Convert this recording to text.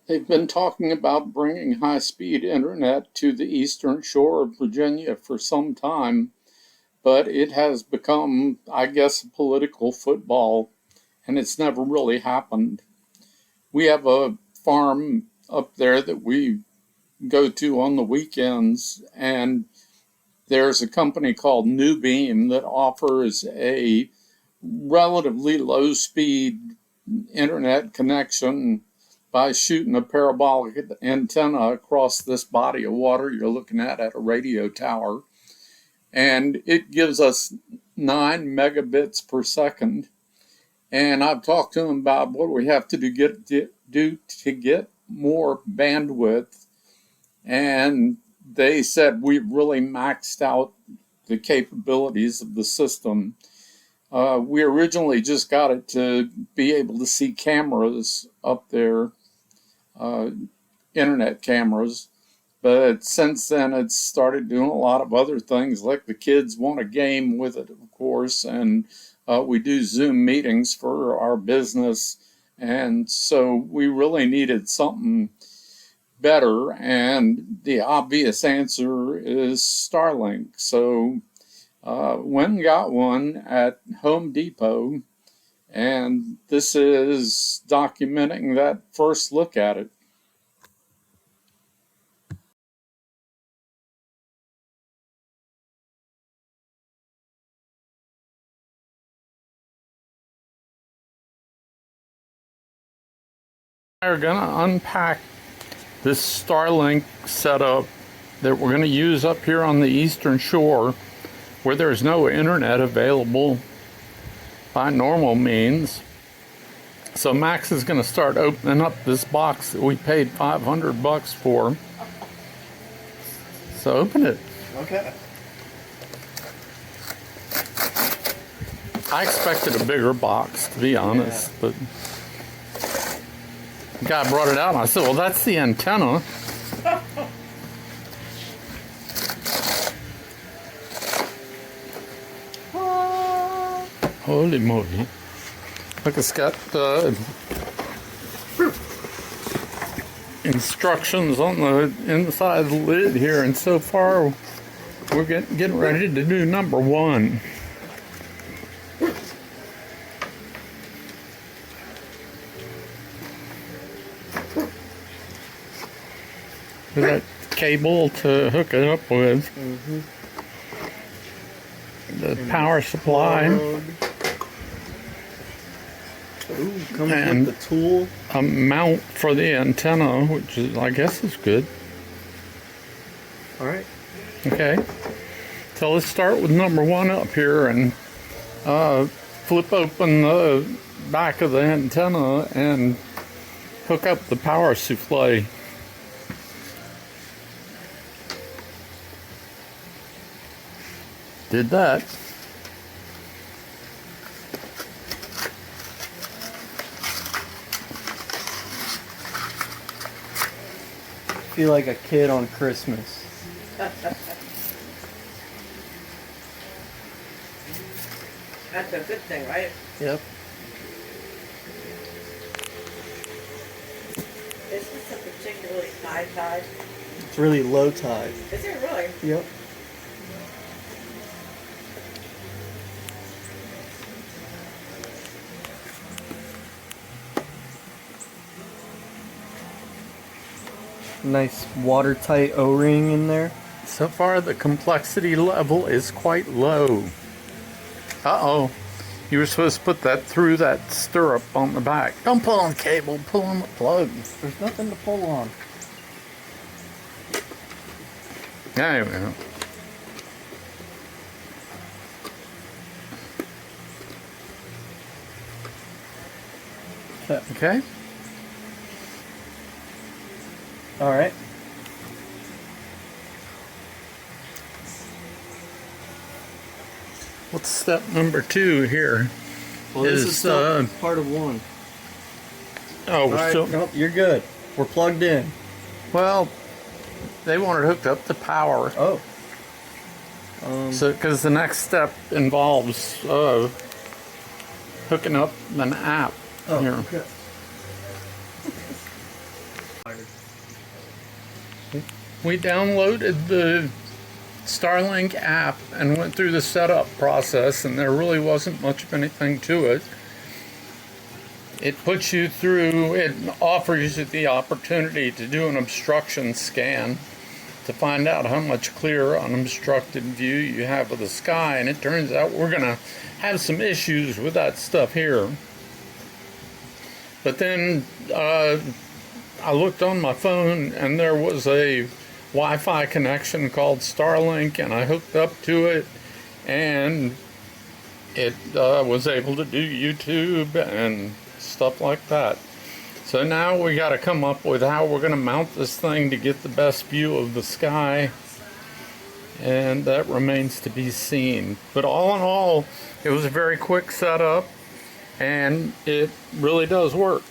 They've been talking about bringing high-speed internet to the eastern shore of Virginia for some time, but it has become, I guess, a political football, and it's never really happened. We have a farm up there that we go to on the weekends, and there's a company called New Beam that offers a relatively low speed internet connection by shooting a parabolic antenna across this body of water you're looking at a radio tower. And it gives us 9 megabits per second. And I've talked to them about what we have to do to get more bandwidth. And they said we've really maxed out the capabilities of the system. We originally just got it to be able to see cameras up there, internet cameras, but since then it's started doing a lot of other things, like the kids want a game with it, of course, and we do Zoom meetings for our business, and so we really needed something better, and the obvious answer is Starlink. So went and got one at Home Depot, and this is documenting that first look at it. We're going to unpack this Starlink setup that we're going to use up here on the eastern shore, where there's no internet available by normal means. So Max is going to start opening up this box that we paid $500 for. So open it. Okay. I expected a bigger box, to be honest, but the guy brought it out and I said, well, that's the antenna. Holy moly. Look, it's got instructions on the inside of the lid here, and so far we're getting ready to do number 1. There's that cable to hook it up with. The power supply. Ooh, comes with the tool. A mount for the antenna, which is, I guess, is good. All right. Okay. So let's start with number 1 up here and flip open the back of the antenna and hook up the power supply. Did that. Feel like a kid on Christmas. That's a good thing, right? Yep. Is this a particularly high tide? It's really low tide. Is it really? Yep. Nice watertight O-ring in there. So far the complexity level is quite low. Uh-oh. You were supposed to put that through that stirrup on the back. Don't pull on the cable, pull on the plug. There's nothing to pull on. There we go. Okay. All right. What's step number 2 here? Well, this is still part of 1. Oh, we're All right. still. Nope, you're good. We're plugged in. Well, they want it hooked up to power. Oh. So, because the next step involves hooking up an app. Oh, here. okay. We downloaded the Starlink app and went through the setup process, and there really wasn't much of anything to it. It puts you through, it offers you the opportunity to do an obstruction scan to find out how much clear unobstructed view you have of the sky, and it turns out we're going to have some issues with that stuff here. But then I looked on my phone, and there was a Wi-Fi connection called Starlink, and I hooked up to it, and it was able to do YouTube and stuff like that. So now we got to come up with how we're going to mount this thing to get the best view of the sky, and that remains to be seen. But all in all, it was a very quick setup, and it really does work.